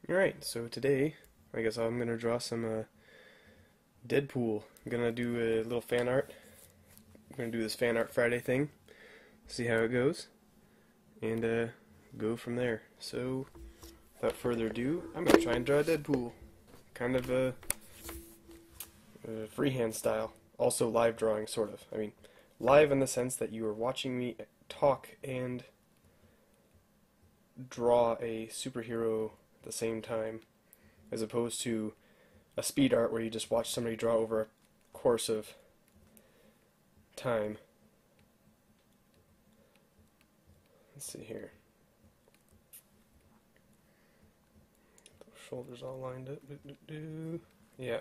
Alright, so today, I guess I'm gonna draw some Deadpool. I'm gonna do a little fan art. I'm gonna do this fan art Friday thing, see how it goes, and go from there. So, without further ado, I'm gonna try and draw Deadpool. Kind of a freehand style. Also live drawing, sort of. I mean, live in the sense that you are watching me talk and draw a superhero at the same time, as opposed to a speed art where you just watch somebody draw over a course of time. Let's see here. Shoulders all lined up. Yeah.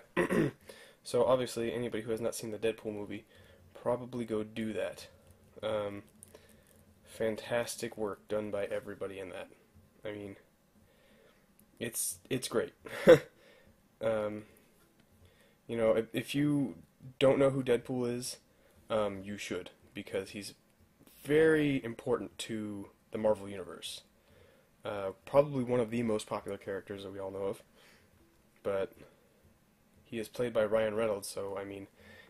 So obviously anybody who has not seen the Deadpool movie, probably go do that. Fantastic work done by everybody in that. I mean, it's great. You know, if you don't know who Deadpool is, you should, because he's very important to the Marvel Universe. Probably one of the most popular characters that we all know of, but he is played by Ryan Reynolds, so I mean,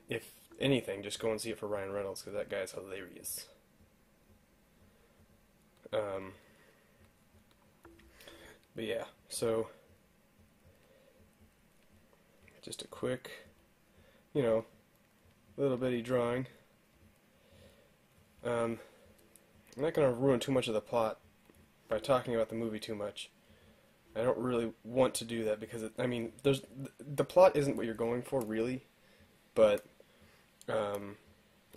if anything, just go and see it for Ryan Reynolds, because that guy is hilarious. But yeah, so just a quick, you know, little bitty drawing. I'm not going to ruin too much of the plot by talking about the movie too much. I don't really want to do that because, I mean, the plot isn't what you're going for, really, but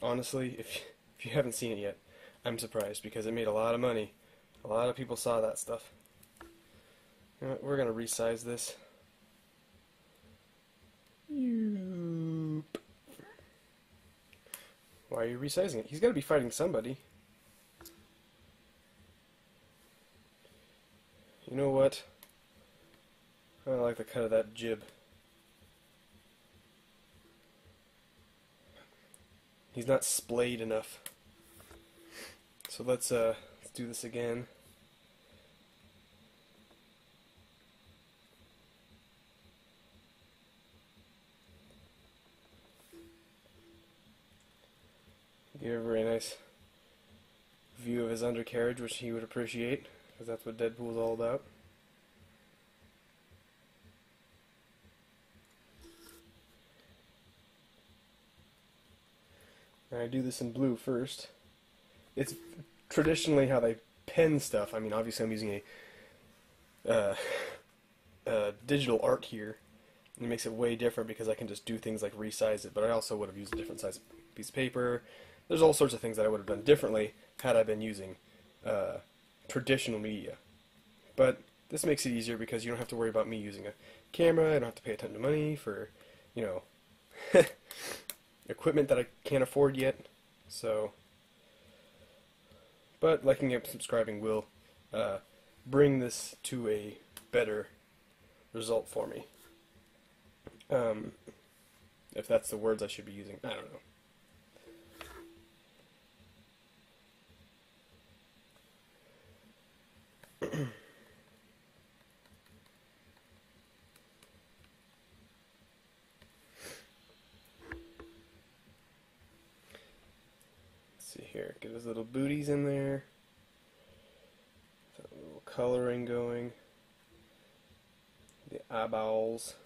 honestly, if you haven't seen it yet, I'm surprised because it made a lot of money. A lot of people saw that stuff. You know what, we're going to resize this. Yoop. Why are you resizing it? He's got to be fighting somebody. You know what? I don't like the cut of that jib. He's not splayed enough. So let's do this again. Give a very nice view of his undercarriage, which he would appreciate, because that's what Deadpool is all about. And I do this in blue first. It's traditionally how they pen stuff. I mean, obviously I'm using a digital art here, and it makes it way different because I can just do things like resize it, but I also would have used a different size piece of paper. There's all sorts of things that I would have done differently had I been using traditional media. But this makes it easier because you don't have to worry about me using a camera. I don't have to pay a ton of money for, you know, equipment that I can't afford yet. So, but liking and subscribing will bring this to a better result for me. If that's the words I should be using, I don't know. See here, get his little booties in there, a little coloring going, the eyeballs.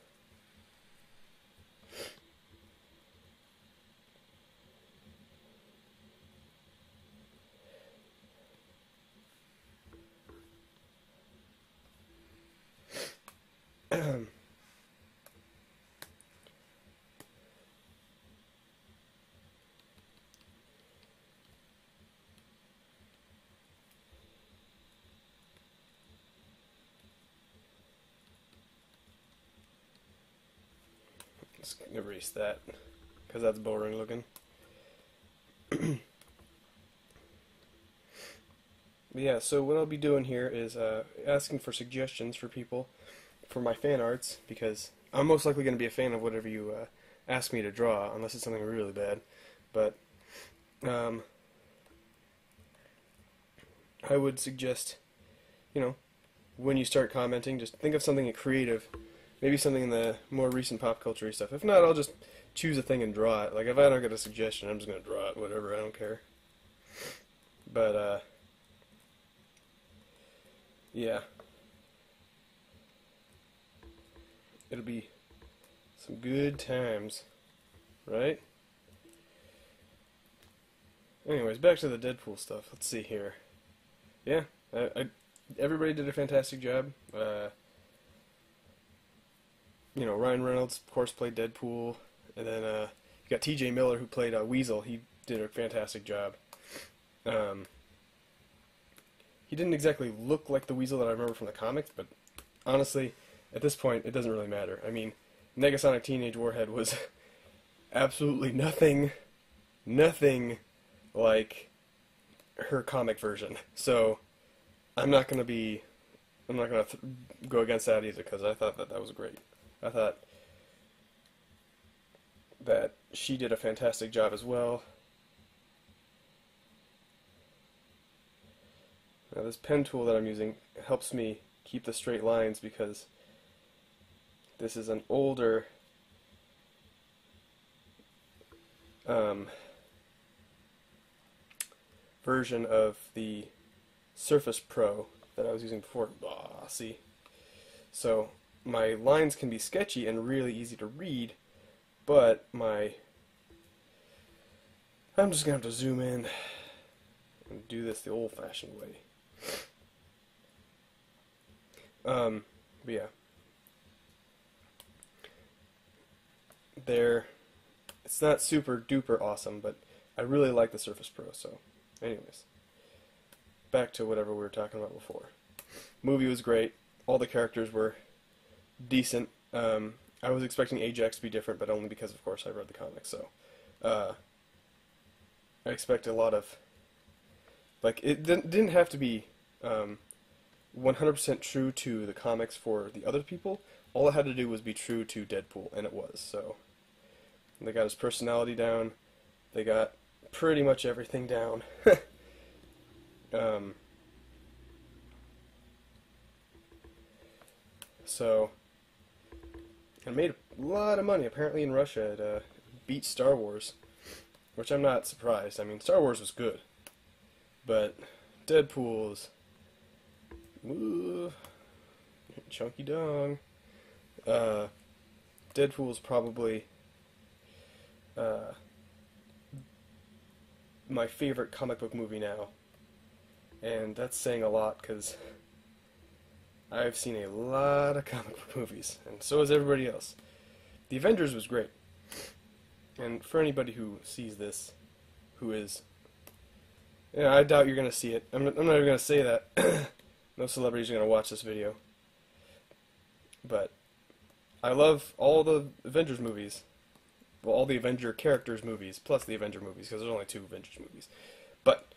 Let's erase that, because that's boring looking. Yeah, so what I'll be doing here is asking for suggestions for people for my fan arts, because I'm most likely going to be a fan of whatever you ask me to draw, unless it's something really bad. But I would suggest, you know, when you start commenting, just think of something creative, maybe something in the more recent pop culture stuff. If not, I'll just choose a thing and draw it. Like if I don't get a suggestion, I'm just gonna draw it, whatever, I don't care. But yeah, it'll be some good times, right? Anyways, back to the Deadpool stuff. Let's see here. Yeah, everybody did a fantastic job. You know, Ryan Reynolds, of course, played Deadpool, and then you got T.J. Miller, who played Weasel. He did a fantastic job. He didn't exactly look like the Weasel that I remember from the comics, but honestly, at this point, it doesn't really matter. I mean, Negasonic Teenage Warhead was absolutely nothing like her comic version. So I'm not gonna go against that either, because I thought that was great. I thought that she did a fantastic job as well. Now this pen tool that I'm using helps me keep the straight lines because this is an older version of the Surface Pro that I was using before. See? So my lines can be sketchy and really easy to read, but I'm just going to have to zoom in and do this the old-fashioned way. But yeah. It's not super duper awesome, but I really like the Surface Pro, so anyways. Back to whatever we were talking about before. Movie was great. All the characters were decent. I was expecting Ajax to be different, but only because, of course, I read the comics, so I expect a lot of, like, it didn't have to be 100% true to the comics for the other people. All it had to do was be true to Deadpool, and it was. So they got his personality down. They got pretty much everything down. So it made a lot of money. Apparently in Russia it beat Star Wars, which I'm not surprised. I mean, Star Wars was good, but Deadpool's chunky dong. Deadpool's probably my favorite comic book movie now, and that's saying a lot because I've seen a lot of comic book movies, and so has everybody else. The Avengers was great, and for anybody who sees this, who is, I doubt you're going to see it. I'm not even going to say that. No celebrities are going to watch this video. But I love all the Avengers movies. Well, all the Avenger characters movies, plus the Avenger movies, because there's only 2 Avengers movies. But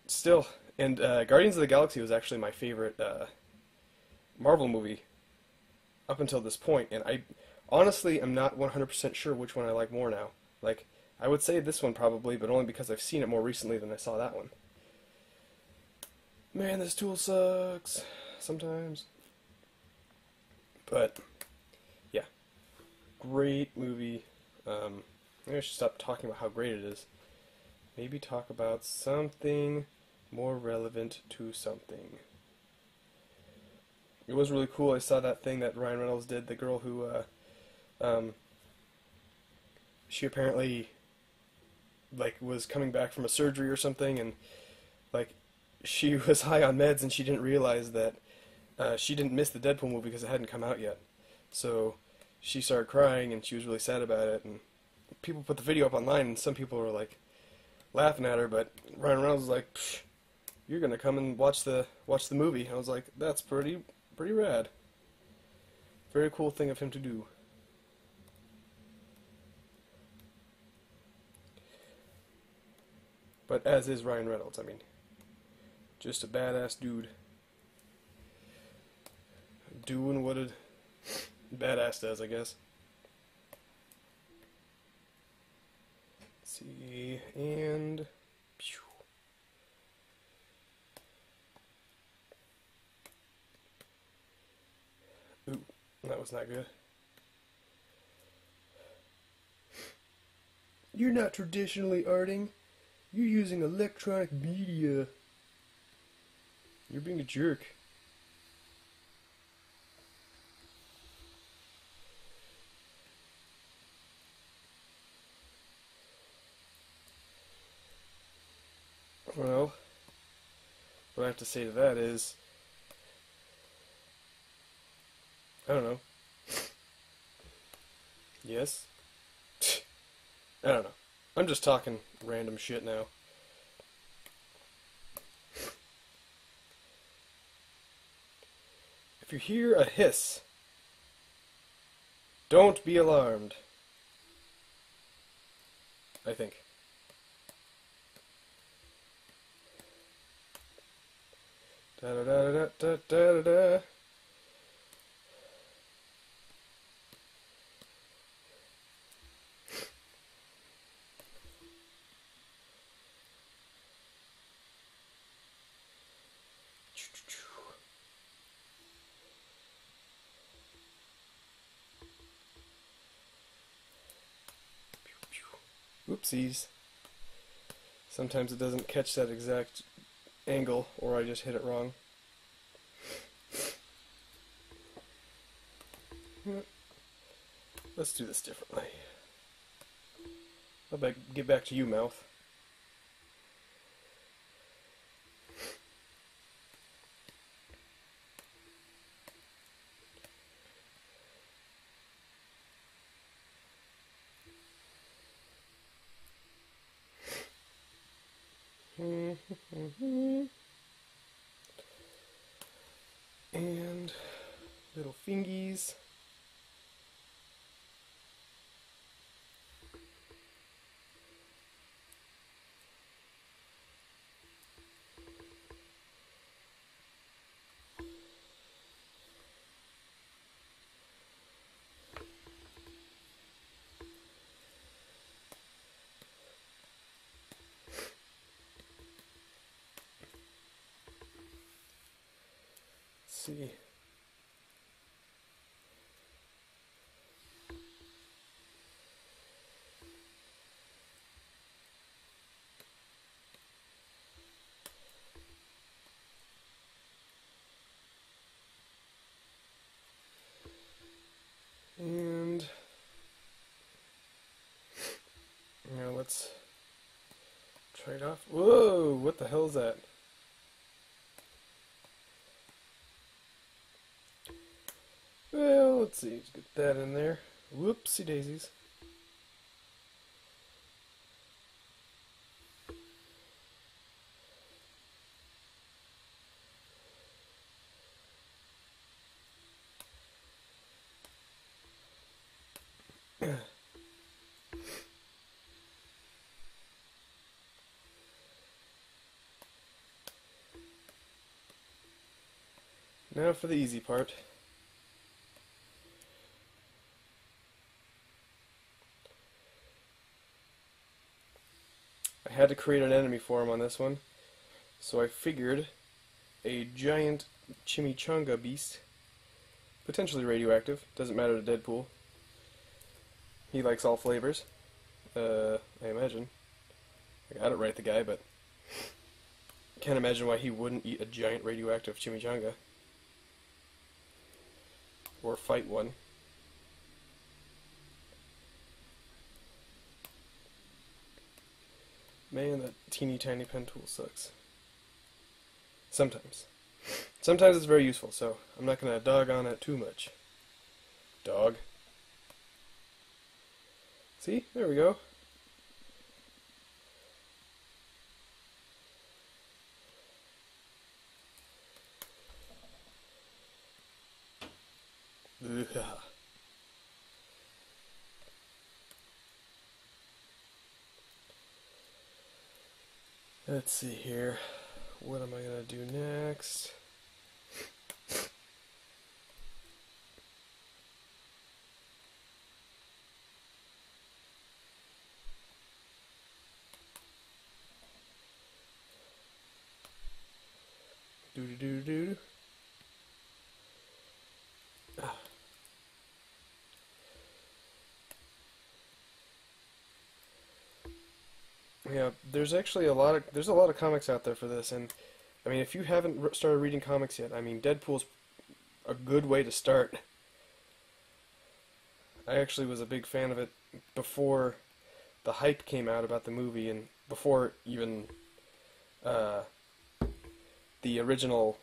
still, and Guardians of the Galaxy was actually my favorite Marvel movie up until this point, and I honestly am not 100% sure which one I like more now. Like, I would say this one probably, but only because I've seen it more recently than I saw that one. Man, this tool sucks sometimes. But yeah, great movie. Maybe I should stop talking about how great it is. Maybe talk about something more relevant to something. It was really cool. I saw that thing that Ryan Reynolds did. The girl who, she apparently, like, was coming back from a surgery or something, and, like, she was high on meds, and she didn't realize that she didn't miss the Deadpool movie because it hadn't come out yet. So she started crying, and she was really sad about it, and people put the video up online, and some people were, like, laughing at her, but Ryan Reynolds was like, "Psh, you're gonna come and watch the movie." I was like, that's pretty rad. Very cool thing of him to do. But as is Ryan Reynolds, I mean, just a badass dude. Doing what a badass does, I guess. Let's see, and That was not good. You're not traditionally arting. You're using electronic media. You're being a jerk. Well, what I have to say to that is, I don't know. Yes? I don't know. I'm just talking random shit now. If you hear a hiss, don't be alarmed. I think. Da da da da da da da. Oopsies. Sometimes it doesn't catch that exact angle, or I just hit it wrong. Let's do this differently. I'll get back to you, mouth. And little fingies. See. And now let's try it off. Whoa, what the hell is that? Well, let's see, let's get that in there. Whoopsie daisies. Now for the easy part. I had to create an enemy form on this one, so I figured a giant chimichanga beast, potentially radioactive, doesn't matter to Deadpool. He likes all flavors, I imagine. I got it right, the guy, but can't imagine why he wouldn't eat a giant radioactive chimichanga. Or fight one. Man, that teeny tiny pen tool sucks. Sometimes. Sometimes it's very useful, so I'm not going to dog on it too much. Dog. See? There we go. Ugh. Let's see here. What am I going to do next? Yeah, there's a lot of comics out there for this, and I mean, if you haven't started reading comics yet, I mean, Deadpool's a good way to start. I actually was a big fan of it before the hype came out about the movie, and before even uh, the original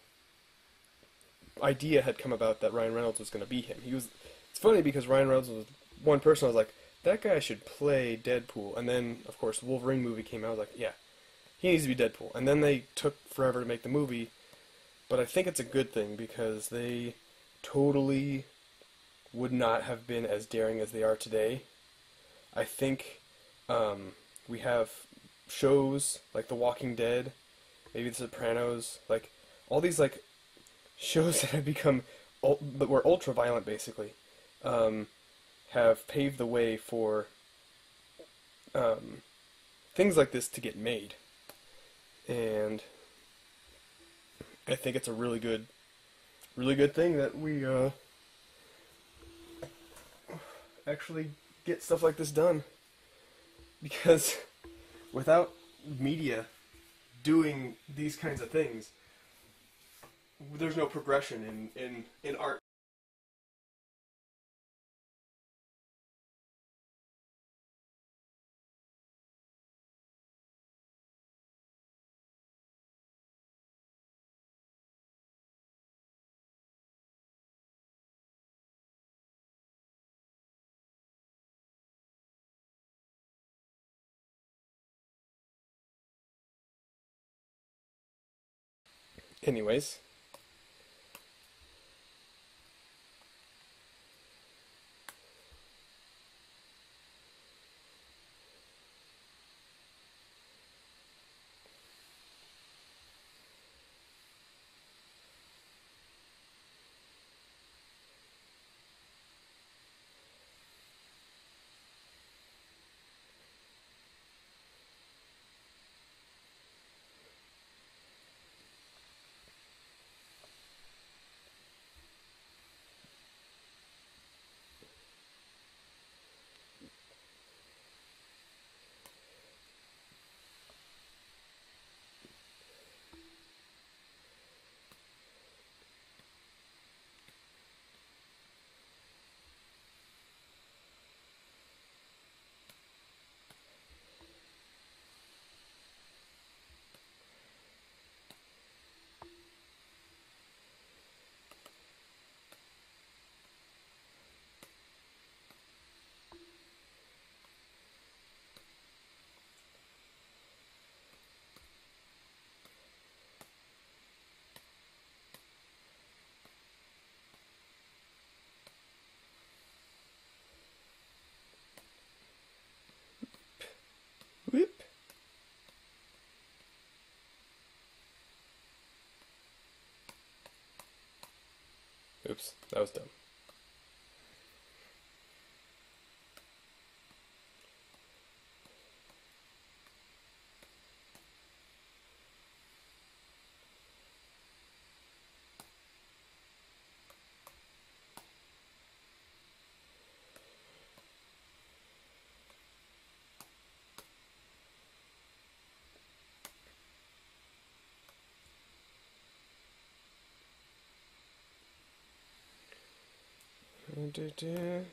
idea had come about that Ryan Reynolds was going to be him. He was. It's funny because Ryan Reynolds was one person I was like, that guy should play Deadpool. And then, of course, the Wolverine movie came out. I was like, yeah, he needs to be Deadpool. And then they took forever to make the movie, but I think it's a good thing because they totally would not have been as daring as they are today. I think we have shows like The Walking Dead, maybe The Sopranos, like all these like shows that have become that were ultra violent basically, have paved the way for things like this to get made, and I think it's a really good thing that we actually get stuff like this done, because without media doing these kinds of things, there's no progression in art. Anyways, whoop. Oops, that was dumb. Du-du-du.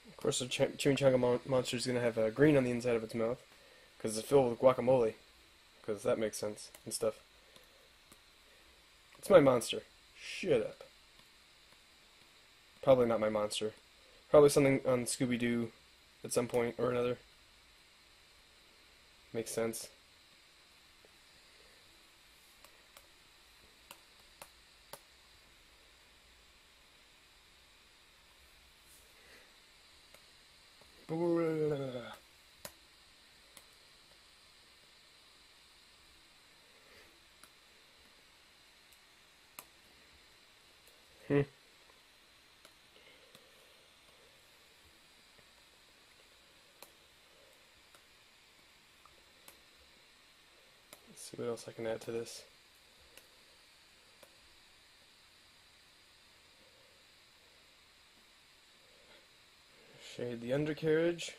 Of course, the chimichanga monster is going to have green on the inside of its mouth because it's filled with guacamole. Because that makes sense and stuff. It's my monster. Shut up. Probably not my monster. Probably something on Scooby-Doo at some point or another. Makes sense. Hmm. Let's see what else I can add to this. Shade the undercarriage.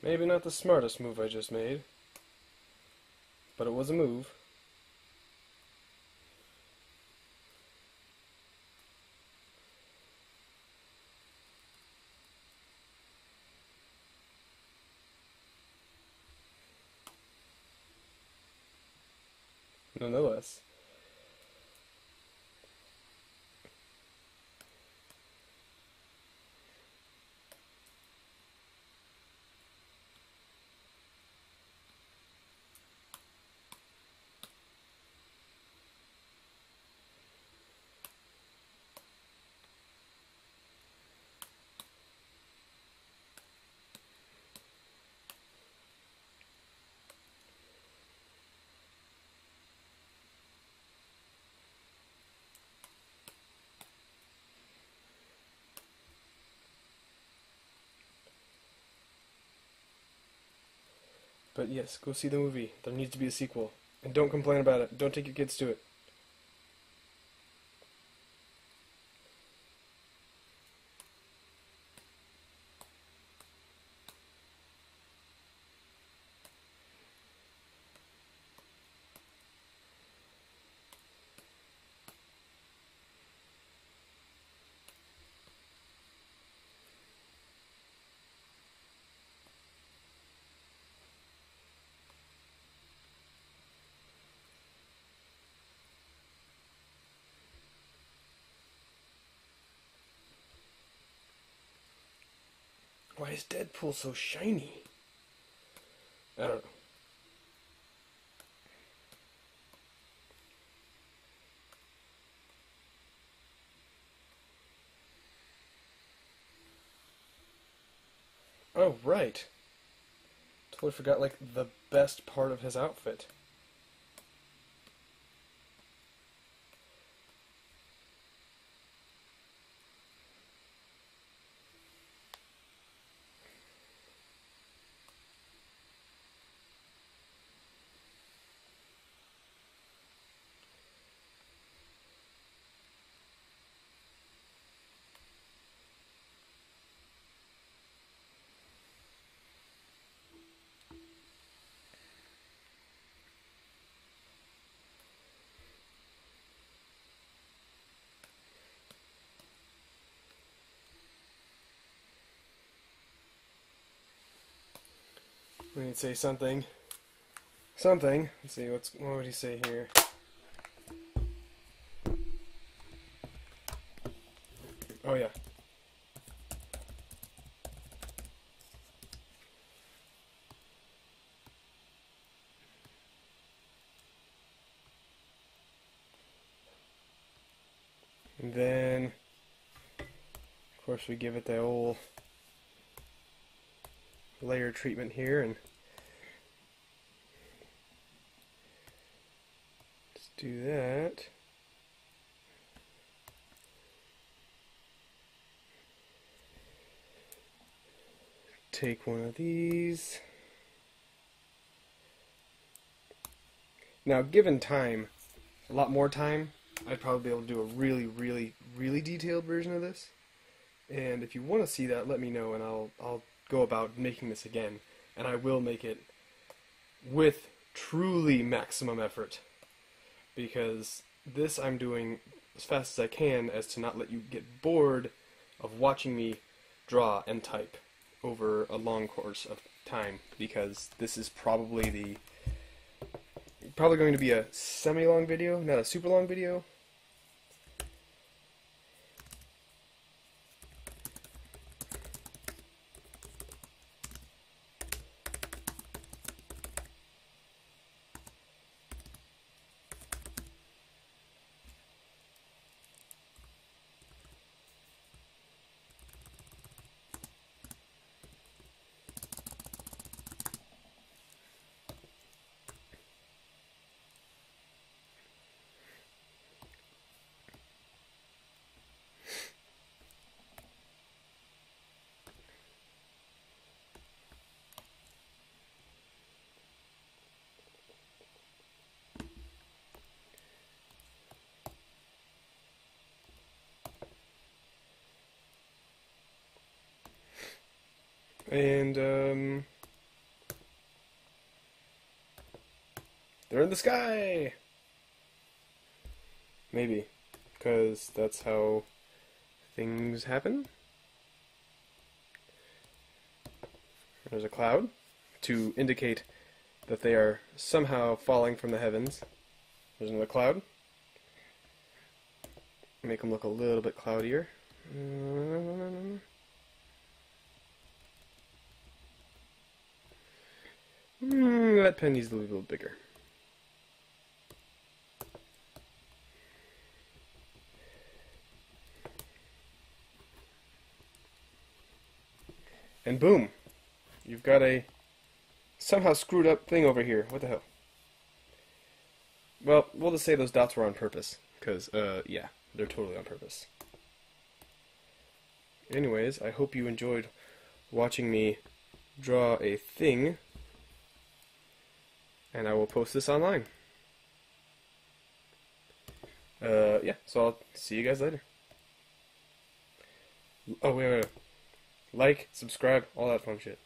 Maybe not the smartest move I just made, but it was a move. Nonetheless. But yes, go see the movie. There needs to be a sequel. And don't complain about it. Don't take your kids to it. Why is Deadpool so shiny? I don't know. Oh, right. Totally forgot, like, the best part of his outfit. We need to say something. Something. Let's see, what would he say here? Oh, yeah. And then, of course, we give it the old layer treatment here, and let's do that. Take one of these. Now, given time, a lot more time, I'd probably be able to do a really, really, really detailed version of this. And if you want to see that, let me know, and I'll go about making this again. And I will make it with truly maximum effort. because this I'm doing as fast as I can as to not let you get bored of watching me draw and type over a long course of time, because this is probably going to be a semi-long video, not a super long video. And, they're in the sky! Maybe. Because that's how things happen. There's a cloud to indicate that they are somehow falling from the heavens. There's another cloud. Make them look a little bit cloudier. That pen needs to be a little bigger. And boom! You've got a somehow screwed up thing over here. What the hell? Well, we'll just say those dots were on purpose. Because, yeah, they're totally on purpose. Anyways, I hope you enjoyed watching me draw a thing. And I will post this online. Yeah, so I'll see you guys later. Oh, wait. Like, subscribe, all that fun shit.